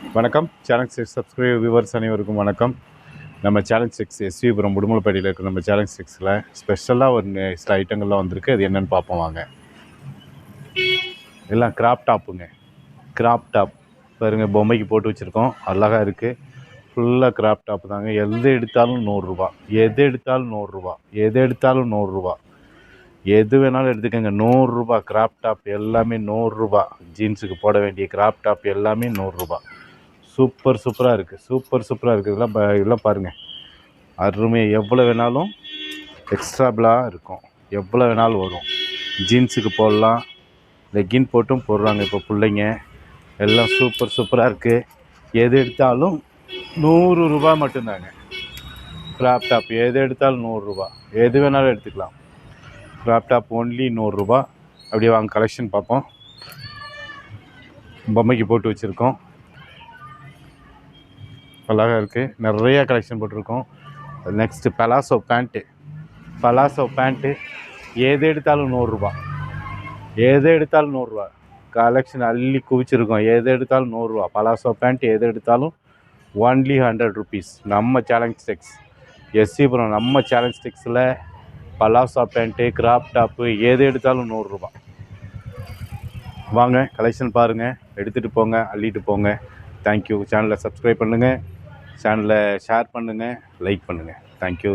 வணக்கம். Challenge six subscriber viewers அனைவருக்கும் வணக்கம். நம்ம சேலஞ்ச் சிக்ஸ் எஸ்விபுரம் உடுமலைப்பேட்டையில் இருக்கிற நம்ம சேலஞ்ச் சிக்ஸில் ஸ்பெஷலாக ஒரு சில ஐட்டங்கள்லாம் வந்திருக்கு. அது என்னென்னு பார்ப்போம் வாங்க. எல்லாம் கிராப் டாப்புங்க. கிராப் டாப் பாருங்கள், பொம்மைக்கு போட்டு வச்சுருக்கோம். அழகாக இருக்குது. ஃபுல்லாக கிராப் டாப் தாங்க. எது எடுத்தாலும் 100 ரூபா, எது எடுத்தாலும் 100 ரூபா, எது எடுத்தாலும் 100 ரூபா, எது வேணாலும் எடுத்துக்கோங்க. 100 ரூபா கிராப் டாப் எல்லாமே 100 ரூபா. ஜீன்ஸுக்கு போட வேண்டிய கிராப் டாப் எல்லாமே 100 ரூபா. சூப்பராக இருக்குது. சூப்பராக இருக்குது. இதெல்லாம் பாருங்கள், அருமையாக எவ்வளோ வேணாலும் எக்ஸ்ட்ராபிளாக இருக்கும். எவ்வளோ வேணாலும் வரும். ஜீன்ஸுக்கு போடலாம், லெக்கின் போட்டும் போடுறாங்க இப்போ பிள்ளைங்க. எல்லாம் சூப்பராக இருக்குது. எது எடுத்தாலும் 100 ரூபா மட்டும்தாங்க. கிராப் டாப் எது எடுத்தாலும் 100 ரூபா. எது வேணாலும் எடுத்துக்கலாம். கிராப் டாப் ஒன்லி 100 ரூபா. அப்படியே வாங்க கலெக்ஷன் பார்ப்போம். பொம்மைக்கு போட்டு வச்சுருக்கோம். அழகாக இருக்குது. நிறையா கலெக்ஷன் போட்டிருக்கோம். நெக்ஸ்ட்டு பலாசோ பேண்ட்டு எது எடுத்தாலும் 100 ரூபா. எது எடுத்தாலும் 100 ரூபா. கலெக்ஷன் அள்ளி குவிச்சிருக்கோம். எது எடுத்தாலும் 100 ரூபா. பலாசோ பேண்ட் எது எடுத்தாலும் ஒன்லி 100 ருபீஸ். நம்ம சேலஞ்ச் சிக்ஸ் எஸ்விபுரம் நம்ம சேலஞ்ச் சிக்ஸில் பலாசோ பேண்ட்டு, கிராப் டாப்பு எது எடுத்தாலும் 100 ரூபா. வாங்க கலெக்ஷன் பாருங்கள், எடுத்துகிட்டு போங்க, அள்ளிட்டு போங்க. தேங்க்யூ. சேனலை சப்ஸ்கிரைப் பண்ணுங்கள், சேனலை ஷேர் பண்ணுங்கள், லைக் பண்ணுங்கள். தேங்க்யூ.